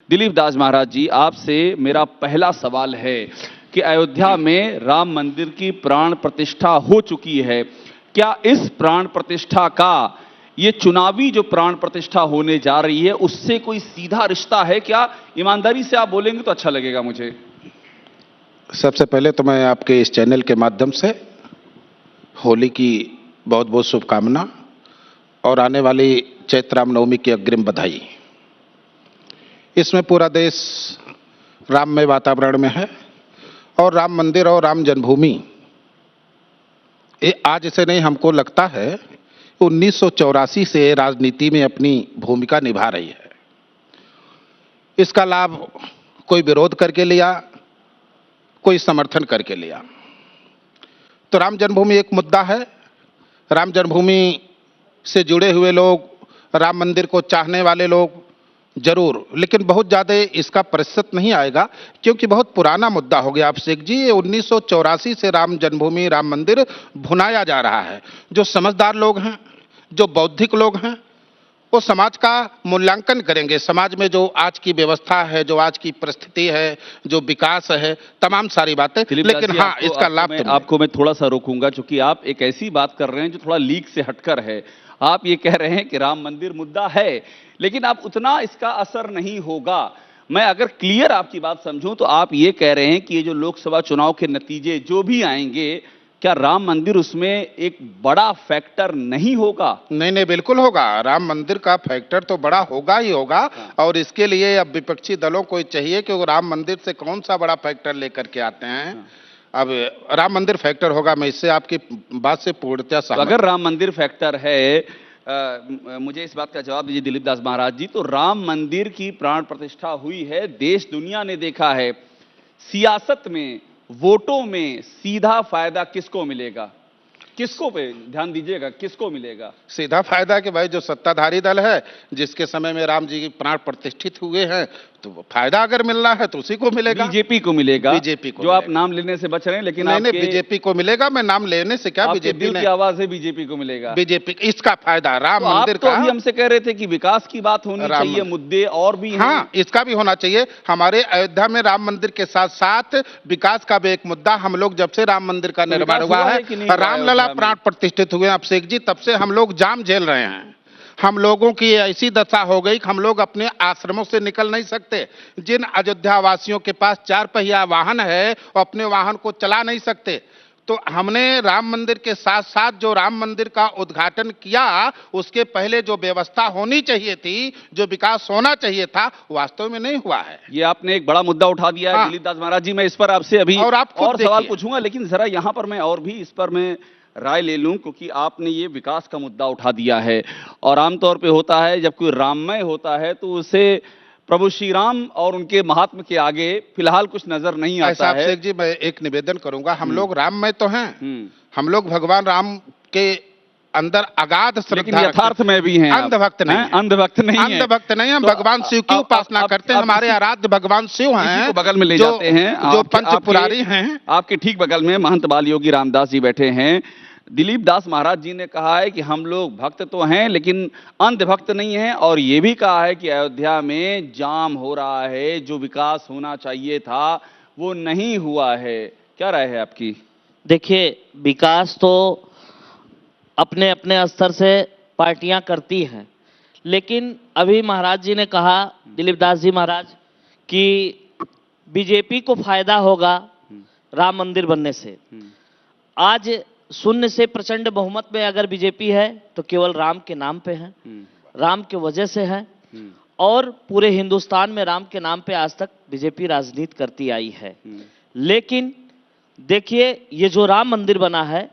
दिलीप दास महाराज जी, आपसे मेरा पहला सवाल है कि अयोध्या में राम मंदिर की प्राण प्रतिष्ठा हो चुकी है। क्या इस प्राण प्रतिष्ठा का ये चुनावी जो प्राण प्रतिष्ठा होने जा रही है उससे कोई सीधा रिश्ता है क्या? ईमानदारी से आप बोलेंगे तो अच्छा लगेगा मुझे। सबसे पहले तो मैं आपके इस चैनल के माध्यम से होली की बहुत बहुत शुभकामना और आने वाली चैत्र रामनवमी की अग्रिम बधाई। इसमें पूरा देश राममय वातावरण में है और राम मंदिर और राम जन्मभूमि ये आज से नहीं, हमको लगता है 1984 से राजनीति में अपनी भूमिका निभा रही है। इसका लाभ कोई विरोध करके लिया, कोई समर्थन करके लिया। तो राम जन्मभूमि एक मुद्दा है। राम जन्मभूमि से जुड़े हुए लोग, राम मंदिर को चाहने वाले लोग जरूर, लेकिन बहुत ज़्यादा इसका प्रतिशत नहीं आएगा क्योंकि बहुत पुराना मुद्दा हो गया। अभिषेक जी, ये 1984 से राम जन्मभूमि, राम मंदिर भुनाया जा रहा है। जो समझदार लोग हैं, जो बौद्धिक लोग हैं, वो समाज का मूल्यांकन करेंगे। समाज में जो आज की व्यवस्था है, जो आज की परिस्थिति है, जो विकास है, तमाम सारी बातें। लेकिन हाँ, इसका लाभ आपको मैं थोड़ा सा रोकूंगा, क्योंकि आप एक ऐसी बात कर रहे हैं जो थोड़ा लीक से हटकर है। आप ये कह रहे हैं कि राम मंदिर मुद्दा है, लेकिन आप उतना इसका असर नहीं होगा। मैं अगर क्लियर आपकी बात समझूं तो आप ये कह रहे हैं कि ये जो लोकसभा चुनाव के नतीजे जो भी आएंगे, क्या राम मंदिर उसमें एक बड़ा फैक्टर नहीं होगा? नहीं नहीं, बिल्कुल होगा। राम मंदिर का फैक्टर तो बड़ा होगा ही होगा। और इसके लिए अब विपक्षी दलों को चाहिए कि वो राम मंदिर से कौन सा बड़ा फैक्टर लेकर के आते हैं। अब राम मंदिर फैक्टर होगा, मैं इससे आपकी बात से पूर्णतः सहमत। अगर राम मंदिर फैक्टर है, मुझे इस बात का जवाब दीजिए दिलीप दास महाराज जी। तो राम मंदिर की प्राण प्रतिष्ठा हुई है, देश दुनिया ने देखा है। सियासत में, वोटों में सीधा फायदा किसको मिलेगा? किसको पे ध्यान दीजिएगा, किसको मिलेगा सीधा फायदा? कि भाई जो सत्ताधारी दल है, जिसके समय में राम जी प्राण प्रतिष्ठित हुए हैं, तो फायदा अगर मिलना है तो उसी को मिलेगा। बीजेपी को मिलेगा। बीजेपी को जो आप नाम लेने से बच रहे हैं, लेकिन नहीं, बीजेपी को मिलेगा। मैं नाम लेने से क्या, बीजेपी दिल की आवाज है, बीजेपी को मिलेगा। बीजेपी इसका फायदा राम मंदिर का। अभी हमसे कह रहे थे कि विकास की बात होनी चाहिए, मुद्दे और भी हैं। हाँ, इसका भी होना चाहिए। हमारे अयोध्या में राम मंदिर के साथ साथ विकास का भी एक मुद्दा। हम लोग जब से राम मंदिर का निर्माण हुआ है, रामलला प्राण प्रतिष्ठित हुए अभिषेक जी, तब से हम लोग जाम झेल रहे हैं। हम लोगों की ऐसी दशा हो गई कि हम लोग अपने आश्रमों से निकल नहीं सकते। जिन अयोध्या वासियों के पास 4 पहिया वाहन है, वो अपने वाहन को चला नहीं सकते। तो हमने राम मंदिर के साथ साथ जो राम मंदिर का उद्घाटन किया, उसके पहले जो व्यवस्था होनी चाहिए थी, जो विकास होना चाहिए था, वास्तव में नहीं हुआ है। ये आपने एक बड़ा मुद्दा उठा दिया है दिलीप दास महाराज जी। मैं इस पर आपसे अभी और सवाल पूछूंगा, लेकिन जरा यहां पर मैं और भी इस पर मैं राय ले लूं, क्योंकि आपने ये विकास का मुद्दा उठा दिया है। और आमतौर पे होता है, जब कोई राममय होता है तो उसे प्रभु श्री राम और उनके महात्म के आगे फिलहाल कुछ नजर नहीं आता है। अभिषेक जी, मैं एक निवेदन करूंगा। हम लोग राममय तो हैं, हम लोग भगवान राम के अंदर अगाध श्रद्धा, यथार्थ में भी हैं। अंधभक्त नहीं, अंधभक्त नहीं, अंधभक्त नहीं। हम भगवान शिव की उपासना करते हैं। हमारे आराध्य भगवान शिव हैं, बगल में ले जाते हैं, जो पंच पुरारी हैं। आपके ठीक बगल में महंत बाल योगी रामदास जी बैठे हैं। दिलीप दास महाराज जी ने कहा है कि हम लोग भक्त तो हैं, लेकिन अंधभक्त नहीं हैं। और ये भी कहा है कि अयोध्या में जाम हो रहा है, जो विकास होना चाहिए था वो नहीं हुआ है। क्या राय है आपकी? देखिए, विकास तो अपने अपने स्तर से पार्टियां करती हैं, लेकिन अभी महाराज जी ने कहा, दिलीप दास जी महाराज, कि बीजेपी को फायदा होगा राम मंदिर बनने से। आज शून्य से प्रचंड बहुमत में अगर बीजेपी है तो केवल राम के नाम पे है, राम के वजह से है। और पूरे हिंदुस्तान में राम के नाम पे आज तक बीजेपी राजनीति करती आई है। लेकिन देखिए, ये जो राम मंदिर बना है,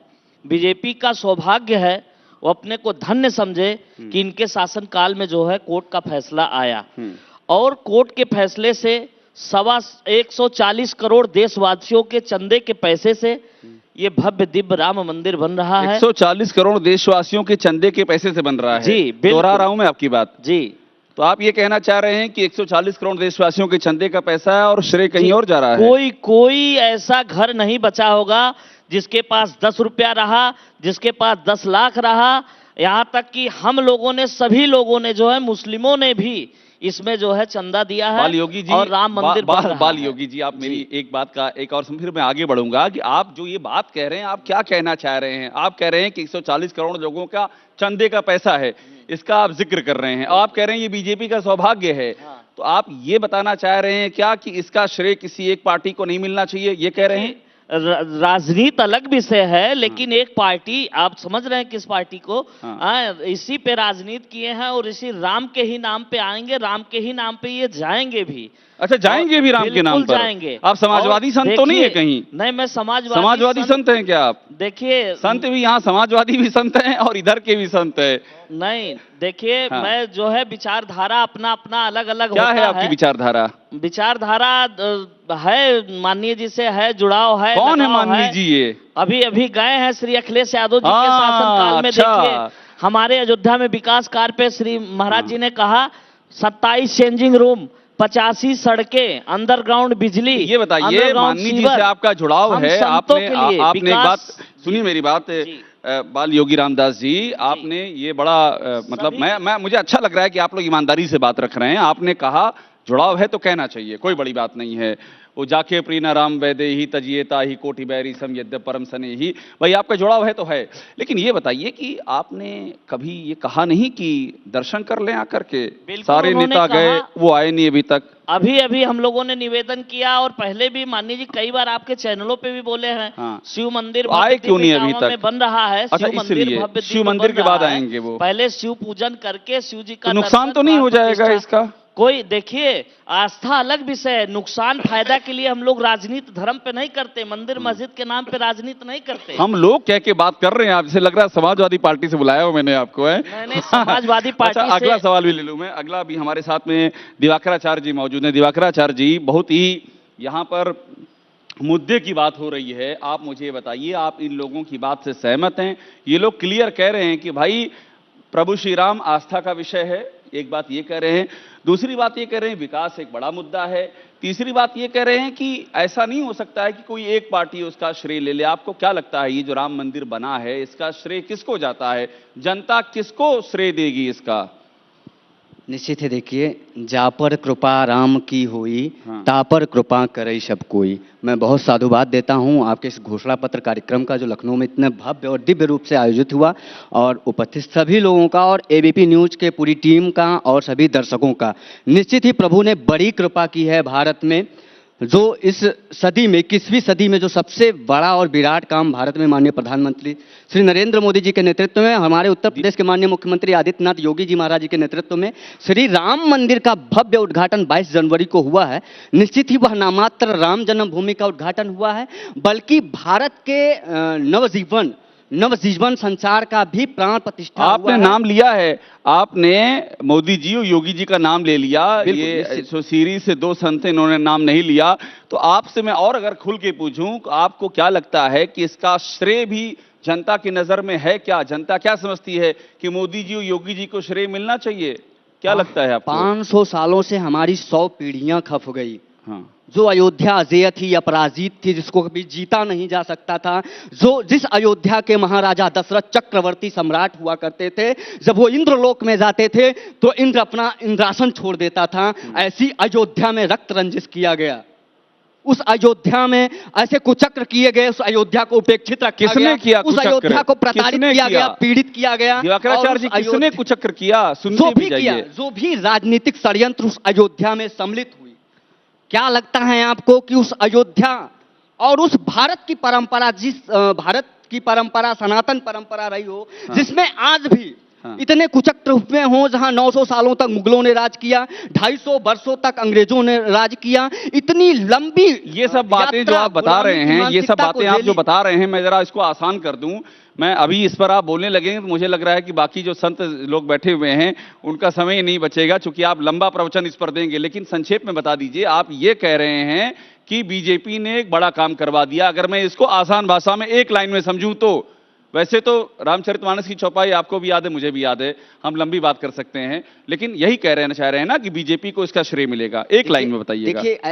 बीजेपी का सौभाग्य है, वो अपने को धन्य समझे कि इनके शासनकाल में जो है कोर्ट का फैसला आया। और कोर्ट के फैसले से 140 करोड़ देशवासियों के चंदे के पैसे से ये भव्य दिव्य राम मंदिर बन रहा है। 140 करोड़ देशवासियों के चंदे के पैसे से बन रहा है। जी, दोहरा रहा हूं मैं आपकी बात जी। तो आप ये कहना चाह रहे हैं कि 140 करोड़ देशवासियों के चंदे का पैसा है और श्रेय कहीं और जा रहा है। कोई ऐसा घर नहीं बचा होगा जिसके पास 10 रुपया रहा, जिसके पास 10 लाख रहा। यहां तक कि हम लोगों ने, सभी लोगों ने जो है, मुस्लिमों ने भी इसमें जो है चंदा दिया है बाल योगी जी, और राम मंदिर बन रहा बाल है। योगी जी, आप मेरी एक बात का एक और फिर मैं आगे बढ़ूंगा कि आप जो ये बात कह रहे हैं, आप क्या कहना चाह रहे हैं? आप कह रहे हैं कि 140 करोड़ लोगों का चंदे का पैसा है, इसका आप जिक्र कर रहे हैं, और आप कह रहे हैं ये बीजेपी का सौभाग्य है। हाँ। तो आप ये बताना चाह रहे हैं क्या कि इसका श्रेय किसी एक पार्टी को नहीं मिलना चाहिए, ये कह रहे हैं? राजनीति अलग विषय है, लेकिन एक पार्टी, आप समझ रहे हैं किस पार्टी को, हाँ। इसी पे राजनीति किए हैं और इसी राम के ही नाम पे आएंगे, राम के ही नाम पे ये जाएंगे भी। अच्छा, जाएंगे भी राम के नाम बिल्कुल पर? जाएंगे। आप समाजवादी और संत तो नहीं है देखिए, कहीं? नहीं, मैं समाजवादी संत हैं क्या आप? देखिए, संत भी यहाँ समाजवादी भी संत हैं और इधर के भी संत हैं। नहीं, देखिए, हाँ। मैं जो है विचारधारा अपना अपना अलग अलग क्या होता है आपकी विचारधारा? विचारधारा है, माननीय जी से है, जुड़ाव है। कौन है लगाव माननीय जी ये? अभी अभी गए हैं श्री अखिलेश यादव जी के हाँ, शासनकाल में। अच्छा। देखिए, हमारे अयोध्या में विकास कार्य पे श्री महाराज जी ने कहा 27 चेंजिंग रूम, 85 सड़कें, अंडरग्राउंड बिजली। ये बताइए, अंडरग्राउंड माननीय जी सीवर। से आपका जुड़ाव हम है? संतों आपने के लिए आपने एक बात विकास- सुनिए, मेरी बात, जी। बाल योगी रामदास जी, आपने ये बड़ा मतलब सभी- मैं मुझे अच्छा लग रहा है कि आप लोग ईमानदारी से बात रख रहे हैं। आपने कहा जुड़ाव है तो कहना चाहिए, कोई बड़ी बात नहीं है। वो जाके प्रीना राम वैदे ही तजिएता ही कोटि बैरी सम यद्य परम सने ही, भाई आपका जुड़ाव है तो है। लेकिन ये बताइए कि आपने कभी ये कहा नहीं कि दर्शन कर लें आकर के? बिल्कुल, सारे उन्होंने नेता गए, कहा- वो आए नहीं अभी तक। अभी अभी हम लोगों ने निवेदन किया और पहले भी माननीय जी कई बार आपके चैनलों पे भी बोले हैं। हाँ। शिव मंदिर आए भव्य क्यों नहीं दिव्य अभी गांवों में तक? बन रहा है। अच्छा, शिव मंदिर इसलिए भव्य शिव दिव्य मंदिर बन के बाद रहा है। आएंगे वो। पहले शिव पूजन करके शिव जी का तो नुकसान दर्शन, तो नहीं हो प्राण जाएगा प्रतिष्ठा। इसका? कोई, देखिए, आस्था अलग विषय है। नुकसान फायदा के लिए हम लोग राजनीति धर्म पे नहीं करते, मंदिर मस्जिद के नाम पे राजनीति नहीं करते। हम लोग कह के बात कर रहे हैं, आपसे लग रहा है समाजवादी पार्टी से बुलाया हो मैंने आपको, है? नहीं, समाजवादी पार्टी अच्छा, अगला से। सवाल भी ले लूं मैं। अगला भी हमारे साथ में दिवाकराचार्य जी मौजूद हैं। दिवाकराचार्य जी, बहुत ही यहाँ पर मुद्दे की बात हो रही है, आप मुझे बताइए, आप इन लोगों की बात से सहमत हैं? ये लोग क्लियर कह रहे हैं कि भाई प्रभु श्री राम आस्था का विषय है, एक बात ये कह रहे हैं। दूसरी बात ये कह रहे हैं विकास एक बड़ा मुद्दा है। तीसरी बात ये कह रहे हैं कि ऐसा नहीं हो सकता है कि कोई एक पार्टी उसका श्रेय ले ले। आपको क्या लगता है, ये जो राम मंदिर बना है, इसका श्रेय किसको जाता है? जनता किसको श्रेय देगी इसका? निश्चित है। देखिए, जा पर कृपा राम की हुई, हाँ। ता पर कृपा करे सब कोई। मैं बहुत साधुवाद देता हूं आपके इस घोषणा पत्र कार्यक्रम का, जो लखनऊ में इतने भव्य और दिव्य रूप से आयोजित हुआ, और उपस्थित सभी लोगों का और एबीपी न्यूज के पूरी टीम का और सभी दर्शकों का। निश्चित ही प्रभु ने बड़ी कृपा की है भारत में, जो इस सदी में, 21वीं सदी में, जो सबसे बड़ा और विराट काम भारत में माननीय प्रधानमंत्री श्री नरेंद्र मोदी जी के नेतृत्व में, हमारे उत्तर प्रदेश के माननीय मुख्यमंत्री आदित्यनाथ योगी जी महाराज जी के नेतृत्व में श्री राम मंदिर का भव्य उद्घाटन 22 जनवरी को हुआ है। निश्चित ही वह नामात्र राम जन्मभूमि का उद्घाटन हुआ है, बल्कि भारत के नवजीवन संचार का भी प्राण प्रतिष्ठा हुआ आपने है। नाम लिया है, आपने मोदी जी और योगी जी का नाम ले लिया। बिल्कुल, ये निश्चित। जो सीरीज से दो संत हैं, इन्होंने नाम नहीं लिया। तो आपसे मैं और अगर खुल के पूछूं, तो आपको क्या लगता है कि इसका श्रेय भी जनता की नजर में है क्या? जनता क्या समझती है कि मोदी जी और योगी जी को श्रेय मिलना चाहिए? क्या लगता है आपको? 500 सालों से हमारी 100 पीढ़ियां खप गई। हाँ। जो अयोध्या अजेय थी, अपराजित थी, जिसको कभी जीता नहीं जा सकता था, जिस अयोध्या के महाराजा दशरथ चक्रवर्ती सम्राट हुआ करते थे, जब वो इंद्रलोक में जाते थे तो इंद्र अपना इंद्रासन छोड़ देता था। ऐसी अयोध्या में रक्त रंजिश किया गया, उस अयोध्या में ऐसे कुचक्र किए गए, उस अयोध्या को उपेक्षित रखा किसने गया, किया उस कुचक्र? अयोध्या को प्रताड़ित किसने किया किया? गया, पीड़ित किया गया। दिवाकराचार्य जी, और उस किसने कुचक्र किया? जो सुनते भी भी किया, जाइए। जो भी राजनीतिक षड्यंत्र उस अयोध्या में सम्मिलित हुई, क्या लगता है आपको कि उस अयोध्या और उस भारत की परंपरा, जिस भारत की परंपरा सनातन परंपरा रही हो, हाँ। जिसमें आज भी हाँ। इतने कुचक्र हुए हों, जहां 900 सालों तक मुगलों ने राज किया, 250 वर्षों तक अंग्रेजों ने राज किया, इतनी लंबी ये सब बातें जो आप बता रहे हैं, ये सब बातें आप जो बता रहे हैं, मैं जरा इसको आसान कर दूं। मैं अभी इस पर आप बोलने लगेंगे तो मुझे लग रहा है कि बाकी जो संत लोग बैठे हुए हैं उनका समय ही नहीं बचेगा, चूंकि आप लंबा प्रवचन इस पर देंगे। लेकिन संक्षेप में बता दीजिए, आप ये कह रहे हैं कि बीजेपी ने एक बड़ा काम करवा दिया। अगर मैं इसको आसान भाषा में एक लाइन में समझूं तो, वैसे तो रामचरितमानस की चौपाई आपको भी याद है, मुझे भी याद है, हम लंबी बात कर सकते हैं, लेकिन यही चाह रहे हैं ना कि बीजेपी को इसका श्रेय मिलेगा। एक लाइन में बताइएगा। देखिए,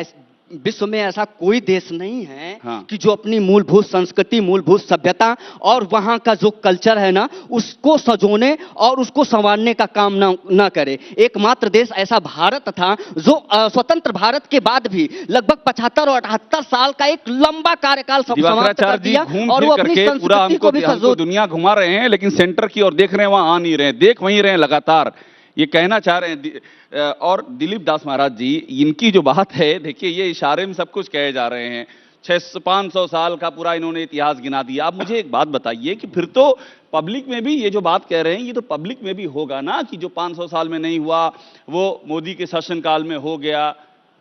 विश्व में ऐसा कोई देश नहीं है हाँ। कि जो अपनी मूलभूत संस्कृति, मूलभूत सभ्यता और वहां का जो कल्चर है ना, उसको सजोने और उसको संवारने का काम ना करे। एकमात्र देश ऐसा भारत था जो स्वतंत्र भारत के बाद भी लगभग 75 और 78 साल का एक लंबा कार्यकाल समाप्त कर दिवाकराचार्य जी दिया घूम और फिर वो अपनी करके पूरा संस्कृति को भी हमको दुनिया घुमा रहे हैं, लेकिन सेंटर की ओर देख रहे हैं, वहां आ नहीं रहे हैं, देख वहीं रहे हैं लगातार। ये कहना चाह रहे हैं और दिलीप दास महाराज जी, इनकी जो बात है, देखिए ये इशारे में सब कुछ कहे जा रहे हैं। 500 साल का पूरा इन्होंने इतिहास गिना दिया। आप मुझे एक बात बताइए कि फिर तो पब्लिक में भी ये जो बात कह रहे हैं, ये तो पब्लिक में भी होगा ना कि जो 500 साल में नहीं हुआ वो मोदी के शासनकाल में हो गया,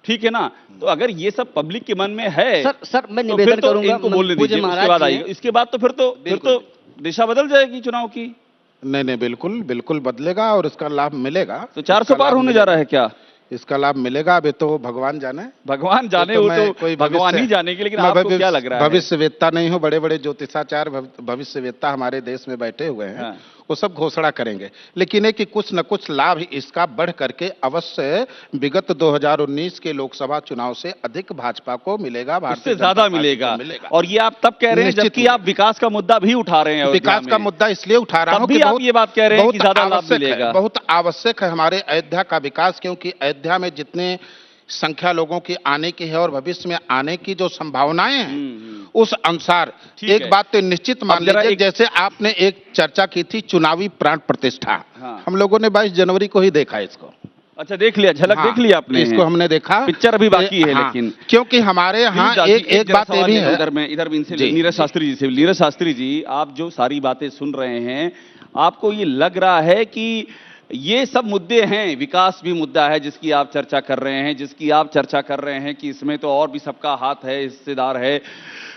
ठीक है ना? तो अगर ये सब पब्लिक के मन में है, सर मैं तो निवेदन फिर तो करूंगा, इनको बोलने पूज्य दीजिए, उसके महाराज बाद जी आइए। इसके बाद तो फिर तो दिशा बदल जाएगी चुनाव की। नहीं नहीं, बिल्कुल बिल्कुल बदलेगा और इसका लाभ मिलेगा। तो 400 पार होने जा रहा है क्या? इसका लाभ मिलेगा। अब ये तो भगवान जाने, भगवान जाने, ये वो मैं तो कोई भगवान ही जानेगी, लेकिन मैं आपको क्या लग रहा है? भविष्यवेत्ता नहीं हूँ। बड़े बड़े ज्योतिषाचार्य भविष्यवेत्ता हमारे देश में बैठे हुए हैं, हाँ। वो सब घोषणा करेंगे। लेकिन है कि कुछ न कुछ लाभ इसका बढ़ करके अवश्य विगत 2019 के लोकसभा चुनाव से अधिक भाजपा को मिलेगा, उससे भारतीय ज्यादा जनता पार्टी को मिलेगा। और ये आप तब कह रहे हैं निश्चित जबकि आप विकास का मुद्दा भी उठा रहे हैं। अयोध्या विकास का में। मुद्दा इसलिए उठा रहा तब हूं भी कि आप ये बात कह रहे हैं कि ज्यादा लाभ आवश्यक मिलेगा। है, बहुत आवश्यक है हमारे अयोध्या का विकास, क्योंकि अयोध्या में जितने संख्या लोगों की आने की है और भविष्य में आने की जो संभावनाएं हैं, उस अनुसार एक बात तो निश्चित मान लीजिए, जैसे आपने एक चर्चा की थी चुनावी प्राण प्रतिष्ठा, हाँ। हम लोगों ने 22 जनवरी को ही देखा इसको। अच्छा, देख लिया, झलक हाँ, देख लिया आपने? इसको हमने देखा, पिक्चर अभी बाकी है। हाँ, लेकिन क्योंकि हमारे यहाँ एक बात ये भी है, इधर भी इनसे जी, नीरज शास्त्री जी से, नीरज शास्त्री जी, आप जो सारी बातें सुन रहे हैं, आपको ये लग रहा है कि ये सब मुद्दे हैं, विकास भी मुद्दा है जिसकी आप चर्चा कर रहे हैं, जिसकी आप चर्चा कर रहे हैं कि इसमें तो और भी सबका हाथ है, हिस्सेदार है,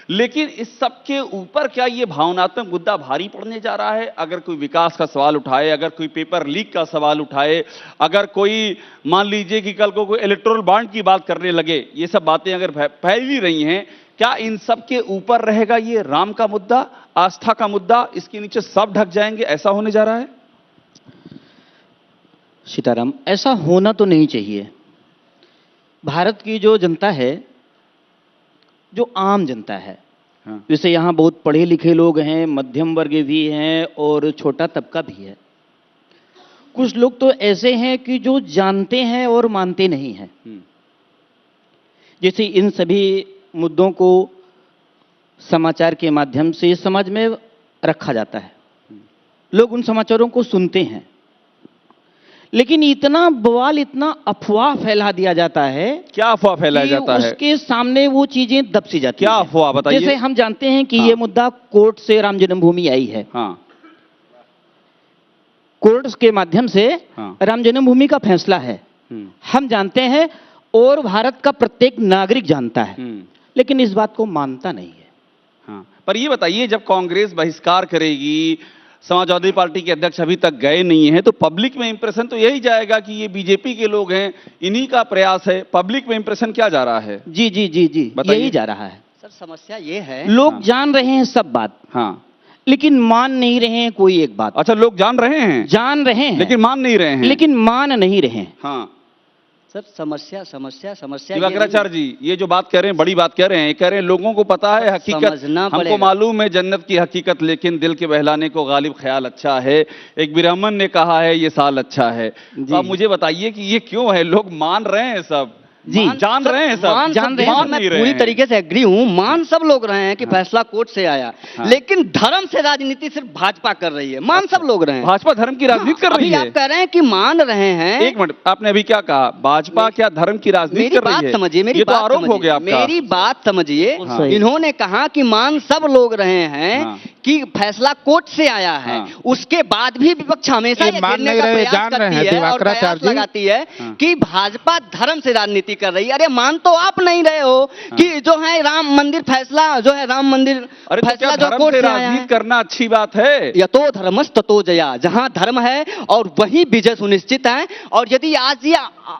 लेकिन इस सब के ऊपर क्या ये भावनात्मक मुद्दा भारी पड़ने जा रहा है? अगर कोई विकास का सवाल उठाए, अगर कोई पेपर लीक का सवाल उठाए, अगर कोई मान लीजिए कि कल को कोई इलेक्टोरल बॉन्ड की बात करने लगे, ये सब बातें अगर फैल ही रही हैं, क्या इन सब के ऊपर रहेगा ये राम का मुद्दा, आस्था का मुद्दा, इसके नीचे सब ढक जाएंगे? ऐसा होने जा रहा है? सीताराम, ऐसा होना तो नहीं चाहिए। भारत की जो जनता है, जो आम जनता है, हाँ। जैसे यहाँ बहुत पढ़े लिखे लोग हैं, मध्यम वर्ग भी हैं और छोटा तबका भी है। कुछ लोग तो ऐसे हैं कि जो जानते हैं और मानते नहीं हैं। जैसे इन सभी मुद्दों को समाचार के माध्यम से समाज में रखा जाता है, लोग उन समाचारों को सुनते हैं, लेकिन इतना बवाल, इतना अफवाह फैला दिया जाता है। क्या अफवाह फैलाया जाता है? उसके सामने वो चीजें दबसी जाती क्या हैं। अफवाह बताइए? जैसे हम जानते हैं कि हाँ। ये मुद्दा कोर्ट से राम जन्मभूमि आई है। हाँ। कोर्ट के माध्यम से हाँ। राम जन्मभूमि का फैसला है, हम जानते हैं और भारत का प्रत्येक नागरिक जानता है, लेकिन इस बात को मानता नहीं है। हाँ। पर ये बताइए, जब कांग्रेस बहिष्कार करेगी, समाजवादी पार्टी के अध्यक्ष अभी तक गए नहीं हैं, तो पब्लिक में इंप्रेशन तो यही जाएगा कि ये बीजेपी के लोग हैं, इन्हीं का प्रयास है। पब्लिक में इंप्रेशन क्या जा रहा है? जी जी जी जी, यही जा रहा है। सर समस्या ये है, लोग जान रहे हैं सब बात, हाँ, लेकिन मान नहीं रहे हैं कोई एक बात। अच्छा, लोग जान रहे हैं, जान रहे हैं, लेकिन मान नहीं रहे हैं। लेकिन मान नहीं रहे हैं। हाँ सर समस्या दिवाकराचार्य जी, ये जो बात कह रहे हैं, बड़ी बात कह रहे हैं, कह रहे हैं लोगों को पता है हकीकत, हमको मालूम है जन्नत की हकीकत, लेकिन दिल के बहलाने को गालिब ख्याल अच्छा है। एक ब्राह्मण ने कहा है ये साल अच्छा है। तो आप मुझे बताइए कि ये क्यों है? लोग मान रहे हैं सब, जी जान रहे हैं सब, जान रहे हैं। मैं पूरी तरीके से एग्री हूं, मान सब लोग रहे हैं कि फैसला कोर्ट से आया, लेकिन धर्म से राजनीति सिर्फ भाजपा कर रही है। मान सब लोग रहे हैं, भाजपा धर्म की राजनीति कर रही है। आप कह रहे हैं कि मान रहे हैं। एक मिनट, आपने अभी क्या कहा? भाजपा क्या धर्म की राजनीति कर रही है? मेरी बात समझिए, मेरी बात आरोप हो गया आपका। मेरी बात समझिए। इन्होंने कहा कि मान सब लोग रहे हैं कि फैसला कोर्ट से आया है, उसके बाद भी विपक्ष हमेशा ये मान नहीं रहे, जान रहे हैं दिवाकराचार्य जी, लगाती है कि भाजपा धर्म से राजनीति कर रही है। अरे मान तो आप नहीं रहे हो कि जो है राम मंदिर फैसला, जो है राम मंदिर फैसला जो कोर्ट से आया है, करना अच्छी बात है। यतो धर्मस् ततो जया, जहां धर्म है और वहीं विजय सुनिश्चित है। और यदि आज ये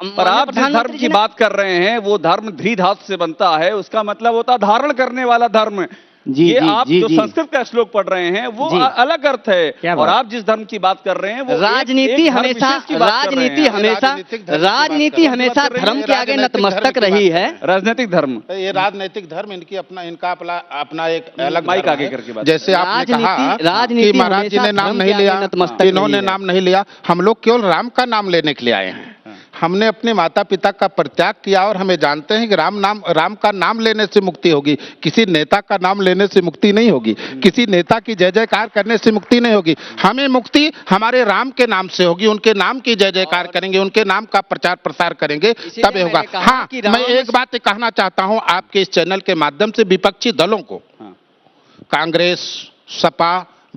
पर आप जिस धर्म की बात कर रहे हैं, वो धर्म धृधातु से बनता है, उसका मतलब होता धारण करने वाला धर्म। जी, ये जी, आप जी, जो जी। संस्कृत का श्लोक पढ़ रहे हैं वो जी। अलग अर्थ है, क्या और बात? आप जिस धर्म की बात कर रहे हैं वो राजनीति एक धर्म हमेशा विशेष की बात कर रहे हैं। राजनीतिक धर्म की बात राजनीति कर रहे हैं। हमेशा बात कर रहे हैं, धर्म के आगे राजनीतिक धर्म नतमस्तक की बात रही कर है। रहे हैं। राजनीतिक धर्म, ये राजनीतिक धर्म इनका अपना एक अलग माइक धर्म आगे है। करके बात जैसे आपने कहा राजनीति कि महाराज जी हमेशा ने नाम धर्म नहीं के आगे लिया, नतमस्तक इन्होंने रही है। नाम नहीं लिया, हम लोग केवल राम का नाम लेने के लिए आए हैं। हमने अपने माता पिता का परित्याग किया और हमें जानते हैं कि राम का नाम लेने से मुक्ति होगी, किसी नेता का नाम लेने से मुक्ति नहीं होगी, किसी नेता की जय जयकार करने से मुक्ति नहीं होगी। हमें मुक्ति हमारे राम के नाम से होगी, उनके नाम की जय जयकार करेंगे, उनके नाम का प्रचार प्रसार करेंगे, तब ये होगा। हाँ, मैं एक बात कहना चाहता हूं आपके इस चैनल के माध्यम से विपक्षी दलों को, कांग्रेस, सपा,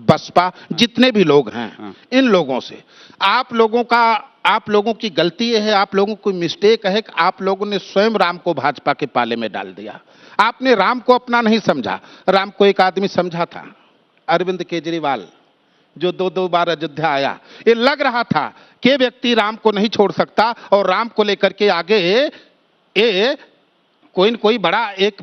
बसपा, जितने भी लोग हैं, इन लोगों से आप लोगों की गलती ये है, आप लोगों की मिस्टेक है कि आप लोगों ने स्वयं राम को भाजपा के पाले में डाल दिया। आपने राम को अपना नहीं समझा, राम को एक आदमी समझा था, अरविंद केजरीवाल, जो दो बार अयोध्या आया। ये लग रहा था कि व्यक्ति राम को नहीं छोड़ सकता और राम को लेकर के आगे ये कोई न कोई बड़ा एक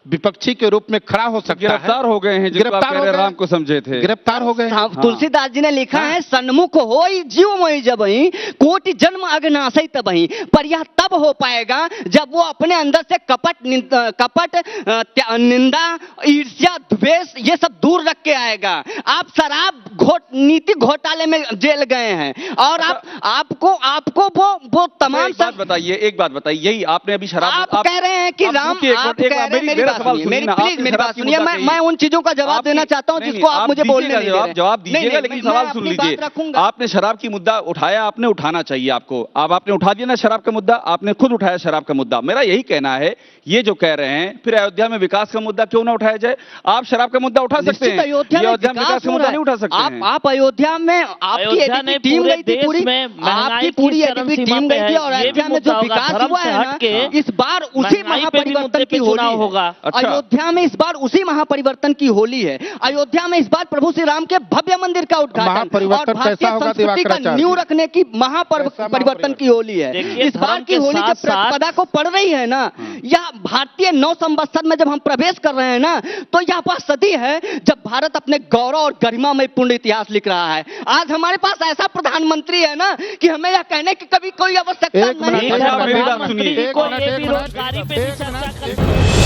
विपक्षी के रूप में खड़ा हो सकता है। गिरफ्तार हो गए हैं, जिनको आप कह रहे हैं राम को समझे थे, गिरफ्तार हो गए। हाँ, तुलसीदास जी ने लिखा है, सन्मुख होई जीवमयि जबहि, कोटि जन्म अगनासई तबहि। पर यह तब हो पाएगा जब वो अपने अंदर से कपट, निंदा, ईर्ष्या, द्वेष ये सब दूर रख के आएगा। आप नीति घोटाले में जेल गए हैं और आपको वो तमाम एक बात बताइए, यही आपने अभी शराब, आप कह रहे हैं कि राम, आप कह रहे हैं, मेरी बात सुनिए, मैं उन चीजों का जवाब देना चाहता हूं जिसको आप मुझे बोलने नहीं दे रहे। जवाब दीजिएगा, लेकिन सवाल सुन लीजिए। आपने शराब की मुद्दा उठाया, आपने उठाना चाहिए आपको। अब आपने उठा दिया ना शराब का मुद्दा, आपने खुद उठाया शराब का मुद्दा। मेरा यही कहना है, ये जो कह रहे हैं, फिर अयोध्या में विकास का मुद्दा क्यों ना उठाया जाए? आप शराब का मुद्दा उठा सकते हैं, अयोध्या में विकास का मुद्दा नहीं उठा सकते हैं। आप अयोध्या में आपकी टीम गई थी, आपकी पूरी टीम गई थी और अयोध्या में जो विकास हुआ है ना, इस बार उसी महापरिवर्तन की होली होगा। अयोध्या में इस बार उसी महापरिवर्तन की होली है। अयोध्या में इस बार प्रभु श्री राम के भव्य मंदिर का उद्घाटन और भारतीय संस्कृति का नींव रखने की महापरिवर्तन की होली है। इस बार की होली जब प्रतिपदा को पड़ रही है ना, यह भारतीय 9 संवत्सर में जब हम प्रवेश कर रहे हैं ना, तो यह वह सदी है जब भारत अपने गौरव और गरिमा में पूर्ण इतिहास लिख रहा है। आज हमारे पास ऐसा प्रधानमंत्री है ना कि हमें यह कहने की कभी कोई आवश्यकता नहीं है। मेरी बात सुनिए। बेरोजगारी पे भी चर्चा कर